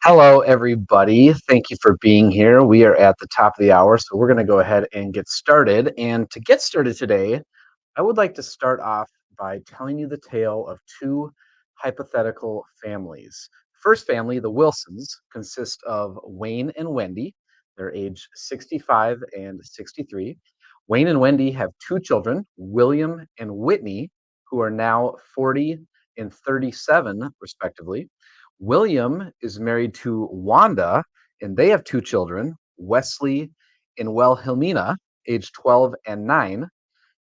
Hello, everybody. Thank you for being here. We are at the top of the hour, so we're going to go ahead and get started. And to get started today, I would like to start off by telling you the tale of two hypothetical families. First family, the Wilsons, consist of Wayne and Wendy. They're age 65 and 63. Wayne and Wendy have two children, William and Whitney, who are now 40 and 37, respectively. William is married to Wanda, and they have two children, Wesley and Wilhelmina, age 12 and 9.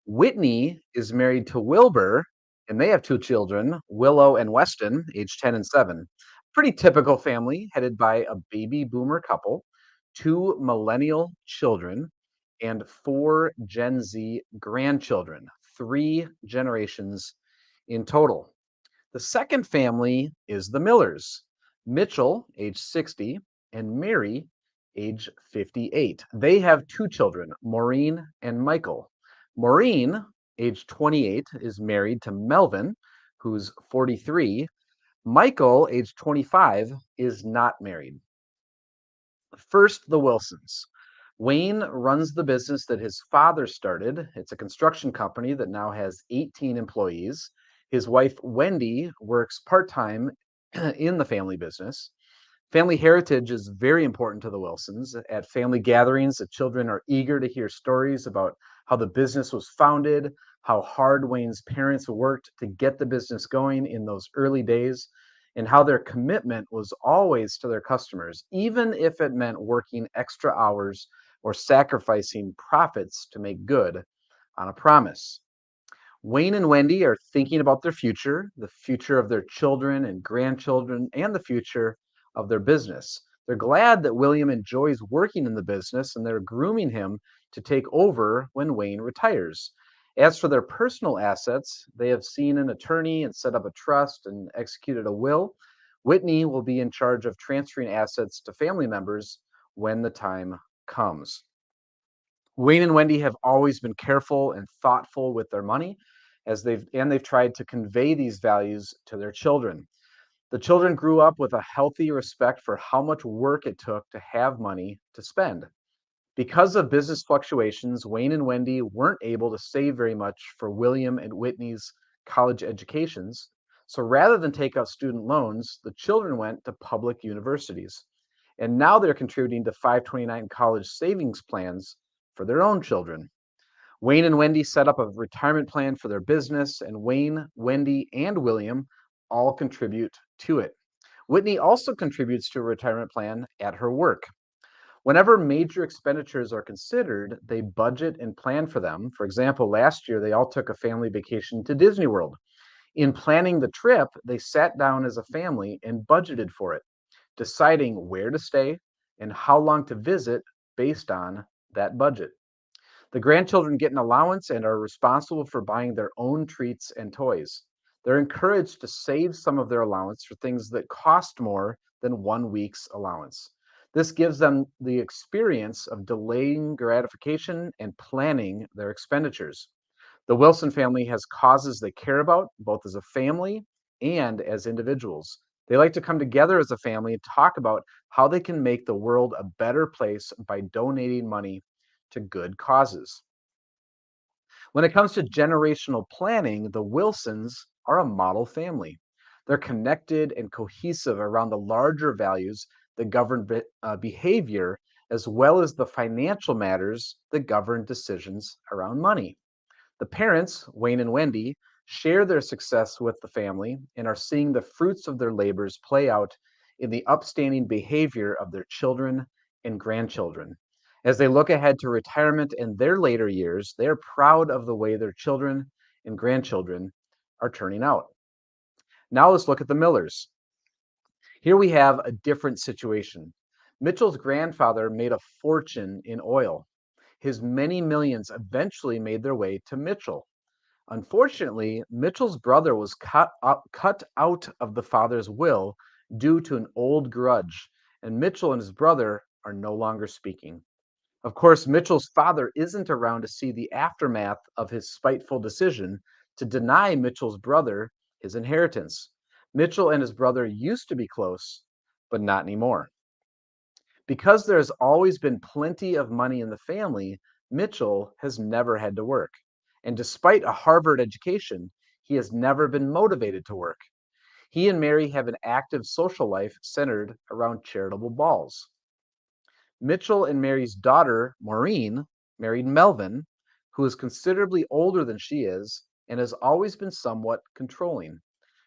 Whitney is married to Wilbur, and they have two children, Willow and Weston, age 10 and 7. Pretty typical family headed by a baby boomer couple, two millennial children, and four Gen Z grandchildren, three generations in total. The second family is the Millers. Mitchell, age 60, and Mary, age 58. They have two children, Maureen and Michael. Maureen, age 28, is married to Melvin, who's 43. Michael, age 25, is not married. First, the Wilsons. Wayne runs the business that his father started. It's a construction company that now has 18 employees. His wife, Wendy, works part time in the family business. Family heritage is very important to the Wilsons. At family gatherings, the children are eager to hear stories about how the business was founded, how hard Wayne's parents worked to get the business going in those early days, and how their commitment was always to their customers, even if it meant working extra hours or sacrificing profits to make good on a promise. Wayne and Wendy are thinking about their future, the future of their children and grandchildren, and the future of their business. They're glad that William enjoys working in the business and they're grooming him to take over when Wayne retires. As for their personal assets, they have seen an attorney and set up a trust and executed a will. Whitney will be in charge of transferring assets to family members when the time comes. Wayne and Wendy have always been careful and thoughtful with their money as they've tried to convey these values to their children. The children grew up with a healthy respect for how much work it took to have money to spend. Because of business fluctuations, Wayne and Wendy weren't able to save very much for William and Whitney's college educations. So rather than take out student loans, the children went to public universities. And now they're contributing to 529 college savings plans for their own children. Wayne and Wendy set up a retirement plan for their business, and Wayne, Wendy, and William all contribute to it. Whitney also contributes to a retirement plan at her work. Whenever major expenditures are considered, they budget and plan for them. For example, last year they all took a family vacation to Disney World. In planning the trip, they sat down as a family and budgeted for it, deciding where to stay and how long to visit based on that budget. The grandchildren get an allowance and are responsible for buying their own treats and toys. They're encouraged to save some of their allowance for things that cost more than 1 week's allowance. This gives them the experience of delaying gratification and planning their expenditures. The Wilson family has causes they care about, both as a family and as individuals. They like to come together as a family and talk about how they can make the world a better place by donating money to good causes. When it comes to generational planning, the Wilsons are a model family. They're connected and cohesive around the larger values that govern behavior, as well as the financial matters that govern decisions around money. The parents, Wayne and Wendy, share their success with the family and are seeing the fruits of their labors play out in the upstanding behavior of their children and grandchildren. As they look ahead to retirement in their later years, they are proud of the way their children and grandchildren are turning out. Now let's look at the Millers. Here we have a different situation. Mitchell's grandfather made a fortune in oil. His many millions eventually made their way to Mitchell. Unfortunately, Mitchell's brother was cut out of the father's will due to an old grudge, and Mitchell and his brother are no longer speaking. Of course, Mitchell's father isn't around to see the aftermath of his spiteful decision to deny Mitchell's brother his inheritance. Mitchell and his brother used to be close, but not anymore. Because there's always been plenty of money in the family, Mitchell has never had to work. And despite a Harvard education, he has never been motivated to work. He and Mary have an active social life centered around charitable balls. Mitchell and Mary's daughter, Maureen, married Melvin, who is considerably older than she is and has always been somewhat controlling.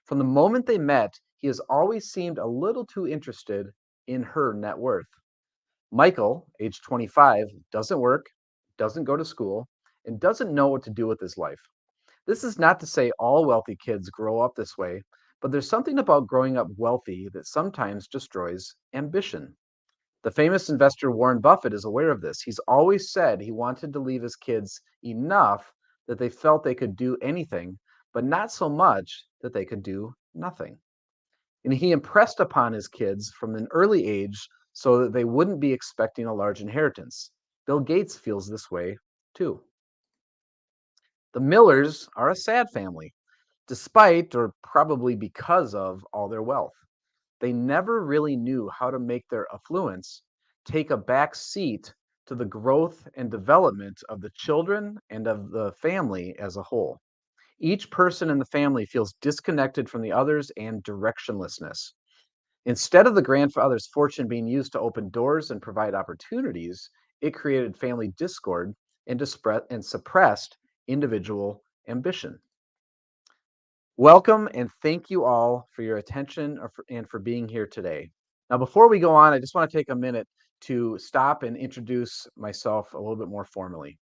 From the moment they met, he has always seemed a little too interested in her net worth. Michael, age 25, doesn't work, doesn't go to school, and doesn't know what to do with his life. This is not to say all wealthy kids grow up this way, but there's something about growing up wealthy that sometimes destroys ambition. The famous investor Warren Buffett is aware of this. He's always said he wanted to leave his kids enough that they felt they could do anything, but not so much that they could do nothing. And he impressed upon his kids from an early age so that they wouldn't be expecting a large inheritance. Bill Gates feels this way too. The Millers are a sad family, despite or probably because of all their wealth. They never really knew how to make their affluence take a back seat to the growth and development of the children and of the family as a whole. Each person in the family feels disconnected from the others and directionlessness. Instead of the grandfather's fortune being used to open doors and provide opportunities, it created family discord and, and suppressed individual ambition. Welcome and thank you all for your attention and for being here today. Now, before we go on, I just want to take a minute to stop and introduce myself a little bit more formally.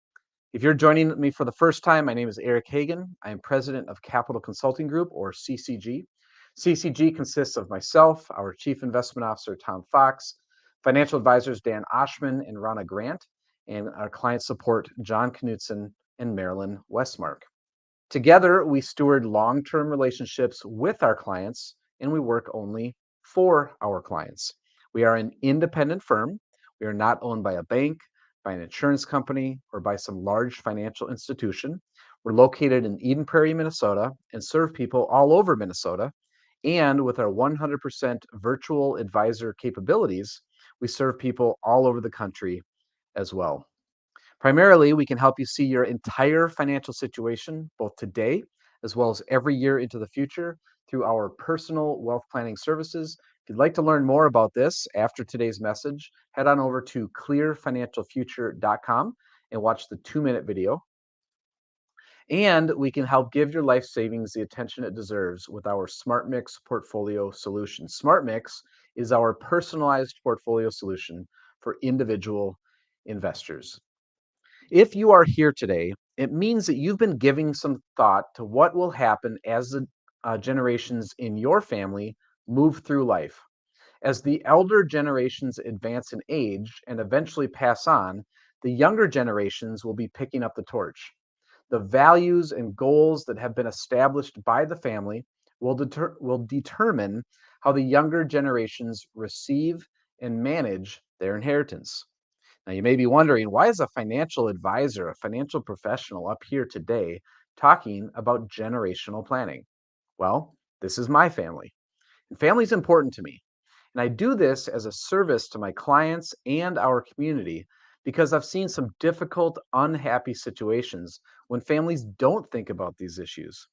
If you're joining me for the first time, my name is Eric Hagan. I am president of Capital Consulting Group, or CCG. CCG consists of myself, our Chief Investment Officer, Tom Fox, financial advisors, Dan Oshman and Rana Grant, and our client support, John Knutson and Marilyn Westmark. Together, we steward long-term relationships with our clients, and we work only for our clients. We are an independent firm. We are not owned by a bank, by an insurance company, or by some large financial institution. We're located in Eden Prairie, Minnesota, and serve people all over Minnesota. And with our 100% virtual advisor capabilities, we serve people all over the country as well. Primarily, we can help you see your entire financial situation, both today as well as every year into the future, through our personal wealth planning services. If you'd like to learn more about this after today's message, head on over to clearfinancialfuture.com and watch the 2-minute video. And we can help give your life savings the attention it deserves with our Smart Mix portfolio solution. Smart Mix is our personalized portfolio solution for individual investors. If you are here today, it means that you've been giving some thought to what will happen as the generations in your family move through life. As the elder generations advance in age and eventually pass on, the younger generations will be picking up the torch. The values and goals that have been established by the family will determine how the younger generations receive and manage their inheritance. Now, you may be wondering, why is a financial advisor, a financial professional up here today talking about generational planning? Well, this is my family, and family is important to me. And I do this as a service to my clients and our community because I've seen some difficult, unhappy situations when families don't think about these issues.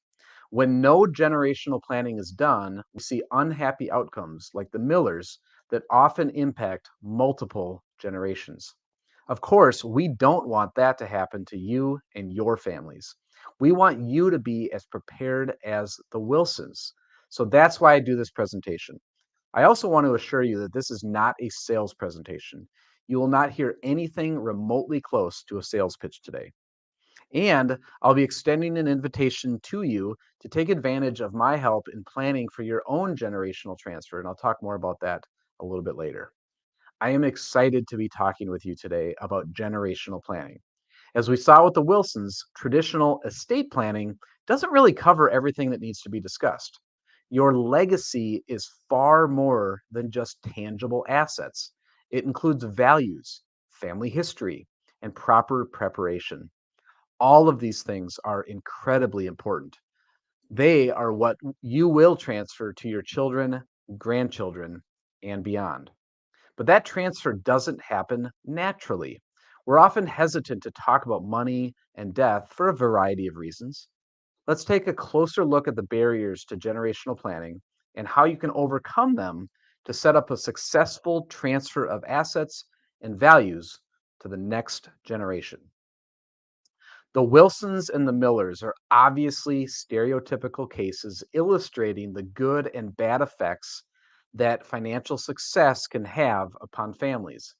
When no generational planning is done, we see unhappy outcomes like the Millers that often impact multiple generations. Of course, we don't want that to happen to you and your families. We want you to be as prepared as the Wilsons. So that's why I do this presentation. I also want to assure you that this is not a sales presentation. You will not hear anything remotely close to a sales pitch today. And I'll be extending an invitation to you to take advantage of my help in planning for your own generational transfer. And I'll talk more about that a little bit later. I am excited to be talking with you today about generational planning. As we saw with the Wilsons, traditional estate planning doesn't really cover everything that needs to be discussed. Your legacy is far more than just tangible assets. It includes values, family history, and proper preparation. All of these things are incredibly important. They are what you will transfer to your children, grandchildren, and beyond. But that transfer doesn't happen naturally. We're often hesitant to talk about money and death for a variety of reasons. Let's take a closer look at the barriers to generational planning and how you can overcome them to set up a successful transfer of assets and values to the next generation. The Wilsons and the Millers are obviously stereotypical cases illustrating the good and bad effects that financial success can have upon families.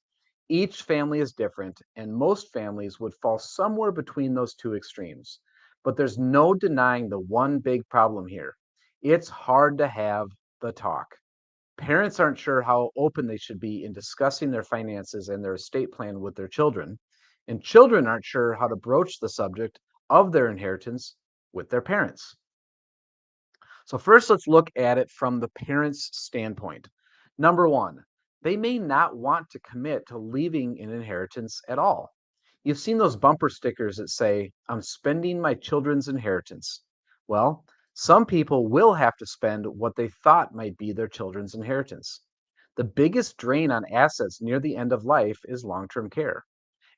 Each family is different, and most families would fall somewhere between those two extremes. But there's no denying the one big problem here: it's hard to have the talk. Parents aren't sure how open they should be in discussing their finances and their estate plan with their children, and children aren't sure how to broach the subject of their inheritance with their parents. So, first, let's look at it from the parents' standpoint. Number one, they may not want to commit to leaving an inheritance at all. You've seen those bumper stickers that say, "I'm spending my children's inheritance." Well, some people will have to spend what they thought might be their children's inheritance. The biggest drain on assets near the end of life is long term care.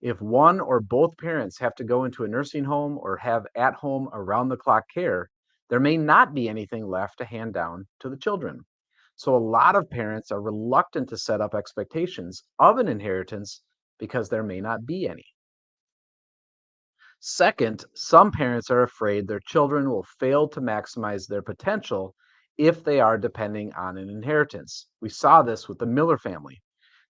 If one or both parents have to go into a nursing home or have at home around the clock care, there may not be anything left to hand down to the children. So, a lot of parents are reluctant to set up expectations of an inheritance because there may not be any. Second, some parents are afraid their children will fail to maximize their potential if they are depending on an inheritance. We saw this with the Miller family.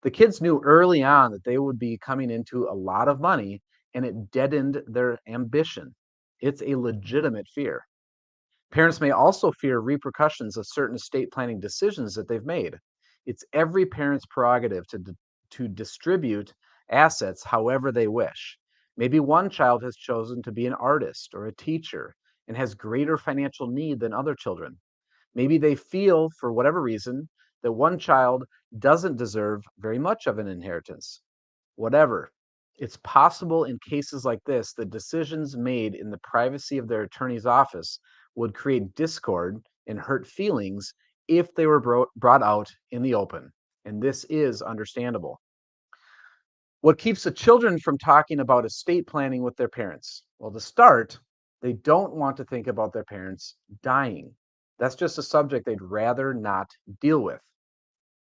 The kids knew early on that they would be coming into a lot of money, and it deadened their ambition. It's a legitimate fear. Parents may also fear repercussions of certain estate planning decisions that they've made. It's every parent's prerogative to distribute assets however they wish. Maybe one child has chosen to be an artist or a teacher and has greater financial need than other children. Maybe they feel, for whatever reason, that one child doesn't deserve very much of an inheritance. Whatever. It's possible in cases like this that decisions made in the privacy of their attorney's office would create discord and hurt feelings if they were brought out in the open. And this is understandable. What keeps the children from talking about estate planning with their parents? Well, to start, they don't want to think about their parents dying. That's just a subject they'd rather not deal with.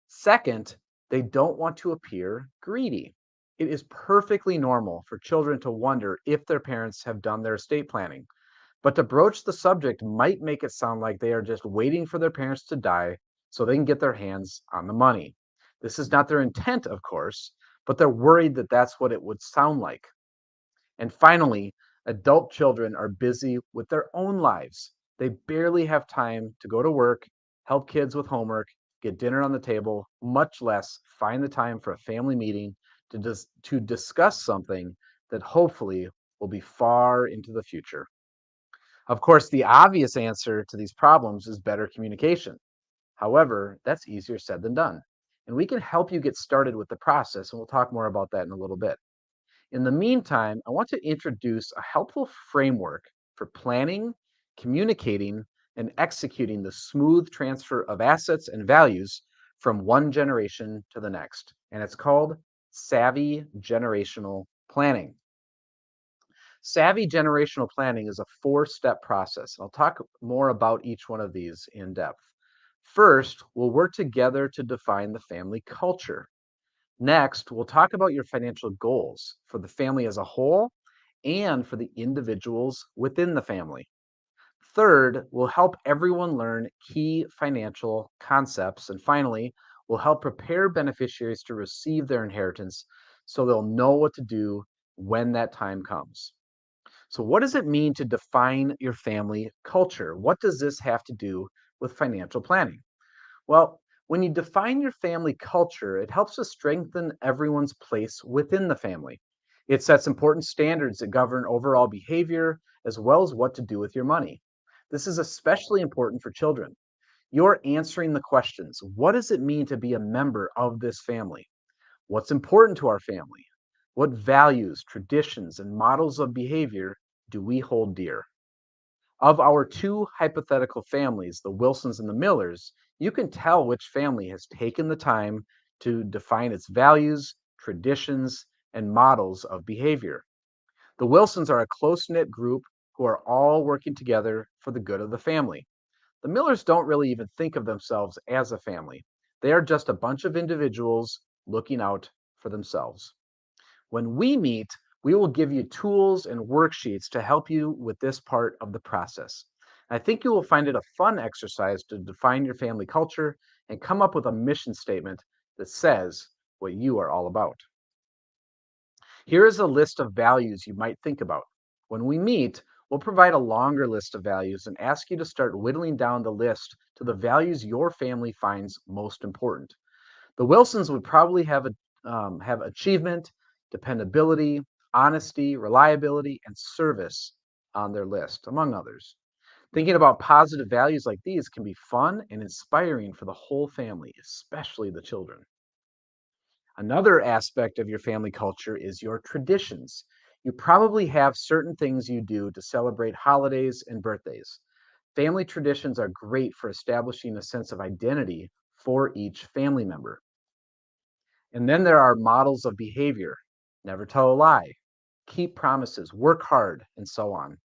Second, they don't want to appear greedy. It is perfectly normal for children to wonder if their parents have done their estate planning, but to broach the subject might make it sound like they are just waiting for their parents to die so they can get their hands on the money. This is not their intent, of course, but they're worried that that's what it would sound like. And finally, adult children are busy with their own lives. They barely have time to go to work, help kids with homework, get dinner on the table, much less find the time for a family meeting to discuss something that hopefully will be far into the future. Of course, the obvious answer to these problems is better communication. However, that's easier said than done. And we can help you get started with the process, and we'll talk more about that in a little bit. In the meantime, I want to introduce a helpful framework for planning, communicating, and executing the smooth transfer of assets and values from one generation to the next. And it's called Savvy Generational Planning. Savvy generational planning is a four-step process. I'll talk more about each one of these in depth. First, we'll work together to define the family culture. Next, we'll talk about your financial goals for the family as a whole and for the individuals within the family. Third, we'll help everyone learn key financial concepts. And finally, we'll help prepare beneficiaries to receive their inheritance so they'll know what to do when that time comes. So, what does it mean to define your family culture? What does this have to do with financial planning? Well, when you define your family culture, it helps to strengthen everyone's place within the family. It sets important standards that govern overall behavior as well as what to do with your money. This is especially important for children. You're answering the questions: what does it mean to be a member of this family? What's important to our family? What values, traditions, and models of behavior do we hold dear? Of our two hypothetical families, the Wilsons and the Millers, You can tell which family has taken the time to define its values, traditions, and models of behavior. The Wilsons are a close knit group who are all working together for the good of the family. The Millers don't really even think of themselves as a family. They are just a bunch of individuals looking out for themselves. When we meet, we will give you tools and worksheets to help you with this part of the process. I think you will find it a fun exercise to define your family culture and come up with a mission statement that says what you are all about. Here is a list of values you might think about. When we meet, we'll provide a longer list of values and ask you to start whittling down the list to the values your family finds most important. The Wilsons would probably have achievement, dependability, honesty, reliability, and service on their list, among others. Thinking about positive values like these can be fun and inspiring for the whole family, especially the children. Another aspect of your family culture is your traditions. You probably have certain things you do to celebrate holidays and birthdays. Family traditions are great for establishing a sense of identity for each family member. And then there are models of behavior: never tell a lie, keep promises, work hard, and so on.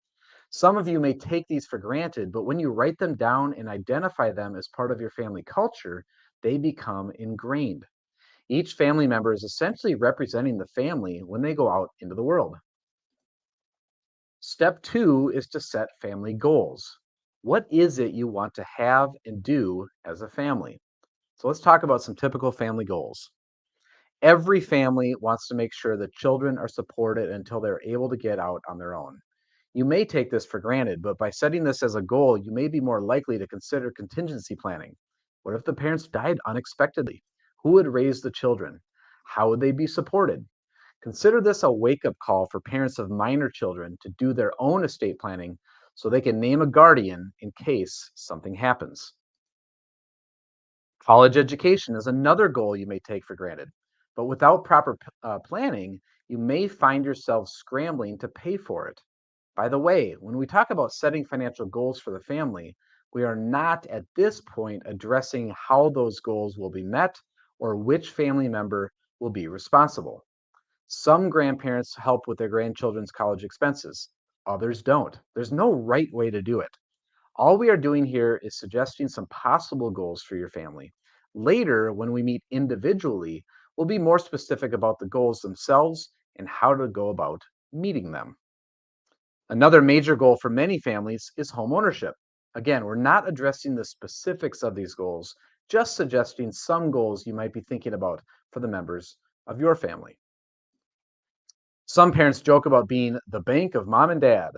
Some of you may take these for granted, but when you write them down and identify them as part of your family culture, they become ingrained. Each family member is essentially representing the family when they go out into the world. Step two is to set family goals. What is it you want to have and do as a family? So let's talk about some typical family goals. Every family wants to make sure the children are supported until they're able to get out on their own. You may take this for granted, but by setting this as a goal, you may be more likely to consider contingency planning. What if the parents died unexpectedly? Who would raise the children? How would they be supported? Consider this a wake up call for parents of minor children to do their own estate planning so they can name a guardian in case something happens. College education is another goal you may take for granted, but without proper planning, you may find yourself scrambling to pay for it. By the way, when we talk about setting financial goals for the family, we are not at this point addressing how those goals will be met or which family member will be responsible. Some grandparents help with their grandchildren's college expenses, others don't. There's no right way to do it. All we are doing here is suggesting some possible goals for your family. Later, when we meet individually, we'll be more specific about the goals themselves and how to go about meeting them. Another major goal for many families is home ownership. Again, we're not addressing the specifics of these goals, just suggesting some goals you might be thinking about for the members of your family. Some parents joke about being the bank of mom and dad,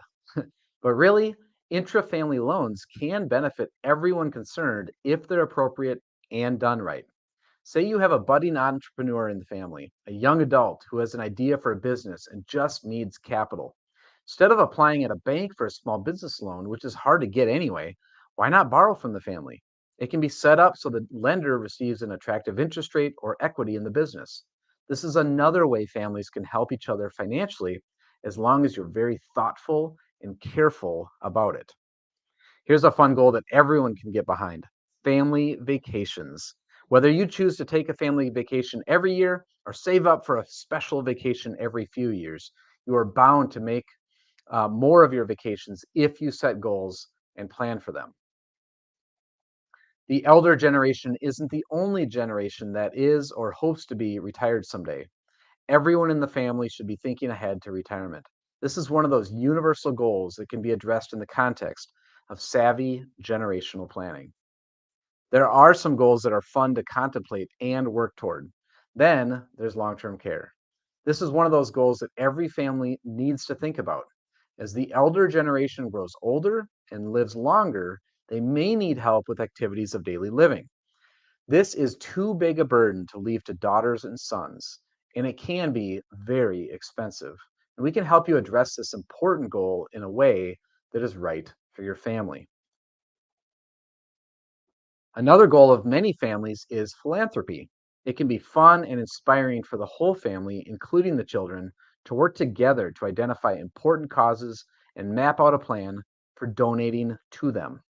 but really, intra-family loans can benefit everyone concerned if they're appropriate and done right. Say you have a budding entrepreneur in the family, a young adult who has an idea for a business and just needs capital. Instead of applying at a bank for a small business loan, which is hard to get anyway, why not borrow from the family? It can be set up so the lender receives an attractive interest rate or equity in the business. This is another way families can help each other financially as long as you're very thoughtful and careful about it. Here's a fun goal that everyone can get behind: family vacations. Whether you choose to take a family vacation every year or save up for a special vacation every few years, you are bound to make more of your vacations if you set goals and plan for them. The elder generation isn't the only generation that is or hopes to be retired someday. Everyone in the family should be thinking ahead to retirement. This is one of those universal goals that can be addressed in the context of savvy generational planning. There are some goals that are fun to contemplate and work toward. Then there's long term care. This is one of those goals that every family needs to think about. As the elder generation grows older and lives longer, they may need help with activities of daily living. This is too big a burden to leave to daughters and sons, and it can be very expensive. And we can help you address this important goal in a way that is right for your family. Another goal of many families is philanthropy. It can be fun and inspiring for the whole family, including the children, to work together to identify important causes and map out a plan for donating to them.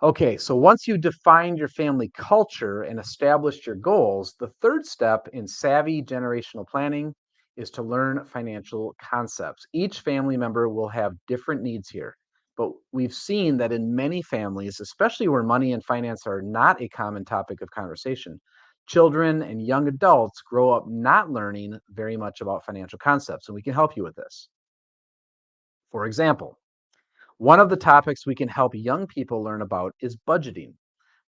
Okay, so once you defined your family culture and established your goals, the third step in savvy generational planning is to learn financial concepts. Each family member will have different needs here, but we've seen that in many families, especially where money and finance are not a common topic of conversation, children and young adults grow up not learning very much about financial concepts, and we can help you with this. For example, one of the topics we can help young people learn about is budgeting.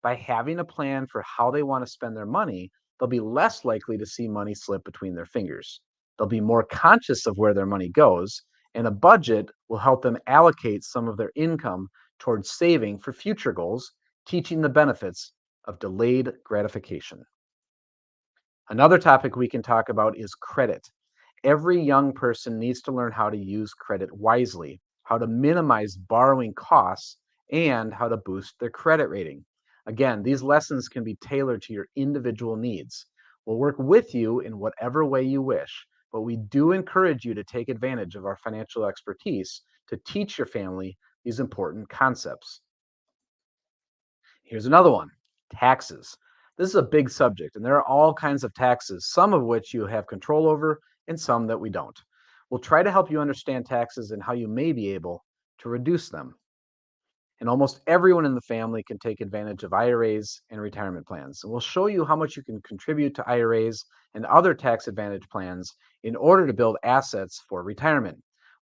By having a plan for how they want to spend their money, they'll be less likely to see money slip between their fingers. They'll be more conscious of where their money goes, and a budget will help them allocate some of their income towards saving for future goals, teaching the benefits of delayed gratification. Another topic we can talk about is credit. Every young person needs to learn how to use credit wisely, how to minimize borrowing costs, and how to boost their credit rating. Again, these lessons can be tailored to your individual needs. We'll work with you in whatever way you wish, but we do encourage you to take advantage of our financial expertise to teach your family these important concepts. Here's another one: taxes. This is a big subject, and there are all kinds of taxes, some of which you have control over and some that we don't. We'll try to help you understand taxes and how you may be able to reduce them. And almost everyone in the family can take advantage of IRAs and retirement plans. And we'll show you how much you can contribute to IRAs and other tax advantage plans in order to build assets for retirement.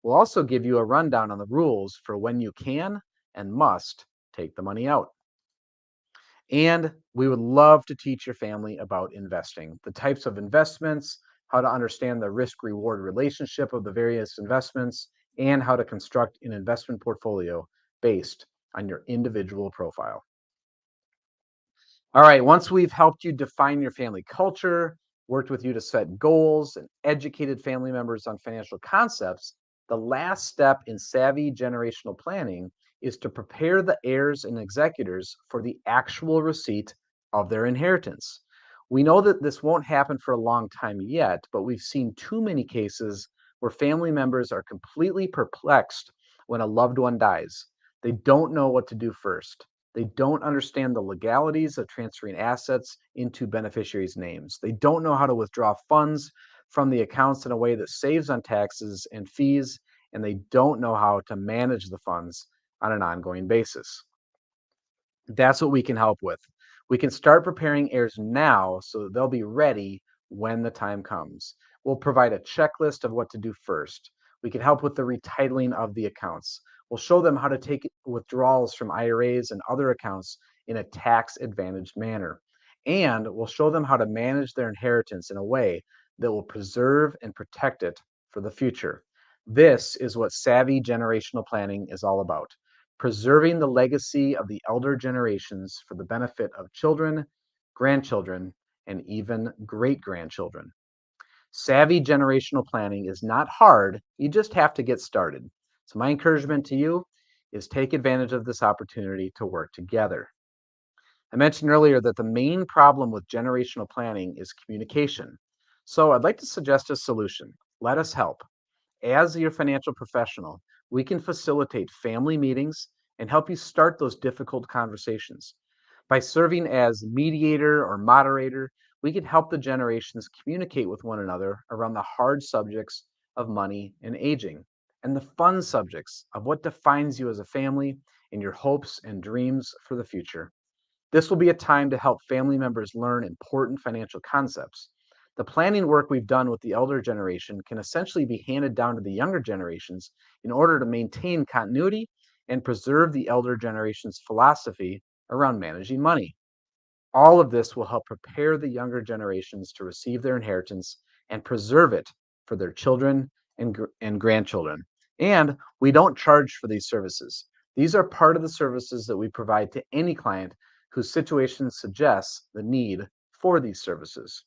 We'll also give you a rundown on the rules for when you can and must take the money out. And we would love to teach your family about investing, the types of investments, how to understand the risk reward relationship of the various investments, and how to construct an investment portfolio based on your individual profile. All right, once we've helped you define your family culture, worked with you to set goals, and educated family members on financial concepts, the last step in savvy generational planning is to prepare the heirs and executors for the actual receipt of their inheritance. We know that this won't happen for a long time yet, but we've seen too many cases where family members are completely perplexed when a loved one dies. They don't know what to do first. They don't understand the legalities of transferring assets into beneficiaries' names. They don't know how to withdraw funds from the accounts in a way that saves on taxes and fees, and they don't know how to manage the funds on an ongoing basis. That's what we can help with. We can start preparing heirs now so that they'll be ready when the time comes. We'll provide a checklist of what to do first. We can help with the retitling of the accounts. We'll show them how to take withdrawals from IRAs and other accounts in a tax advantaged manner. And we'll show them how to manage their inheritance in a way that will preserve and protect it for the future. This is what savvy generational planning is all about: preserving the legacy of the elder generations for the benefit of children, grandchildren, and even great grandchildren. Savvy generational planning is not hard, you just have to get started. So, my encouragement to you is take advantage of this opportunity to work together. I mentioned earlier that the main problem with generational planning is communication. So, I'd like to suggest a solution. Let us help. As your financial professional, we can facilitate family meetings and help you start those difficult conversations. By serving as mediator or moderator, we can help the generations communicate with one another around the hard subjects of money and aging, and the fun subjects of what defines you as a family and your hopes and dreams for the future. This will be a time to help family members learn important financial concepts. The planning work we've done with the elder generation can essentially be handed down to the younger generations in order to maintain continuity and preserve the elder generation's philosophy around managing money. All of this will help prepare the younger generations to receive their inheritance and preserve it for their children and grandchildren. And we don't charge for these services. These are part of the services that we provide to any client whose situation suggests the need for these services.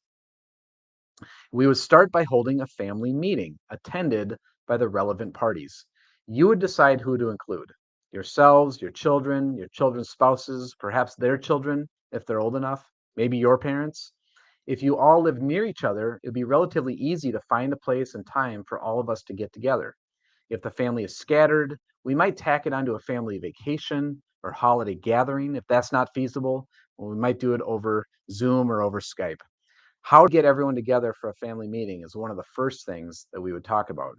We would start by holding a family meeting attended by the relevant parties. You would decide who to include: yourselves, your children's spouses, perhaps their children if they're old enough, maybe your parents. If you all live near each other, it'd be relatively easy to find a place and time for all of us to get together. If the family is scattered, we might tack it onto a family vacation or holiday gathering. If that's not feasible, well, we might do it over Zoom or over Skype. How to get everyone together for a family meeting is one of the first things that we would talk about.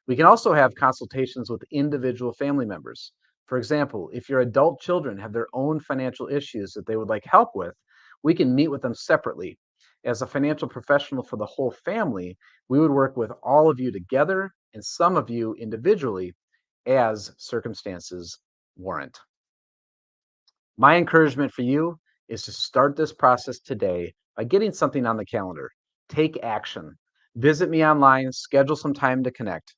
We can also have consultations with individual family members. For example, if your adult children have their own financial issues that they would like help with, we can meet with them separately. As a financial professional for the whole family, we would work with all of you together and some of you individually as circumstances warrant. My encouragement for you is to start this process today by getting something on the calendar. Take action. Visit me online, schedule some time to connect.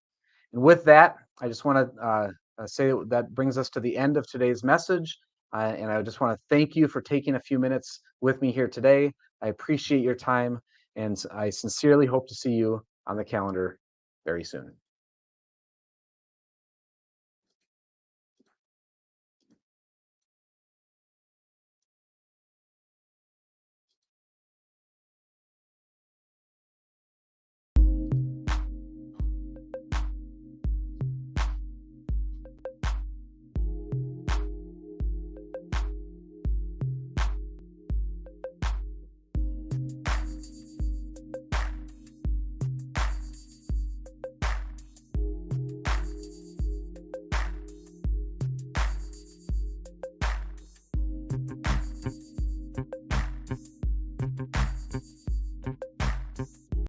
And with that, I just want to say that brings us to the end of today's message. And I just want to thank you for taking a few minutes with me here today. I appreciate your time, and I sincerely hope to see you on the calendar very soon.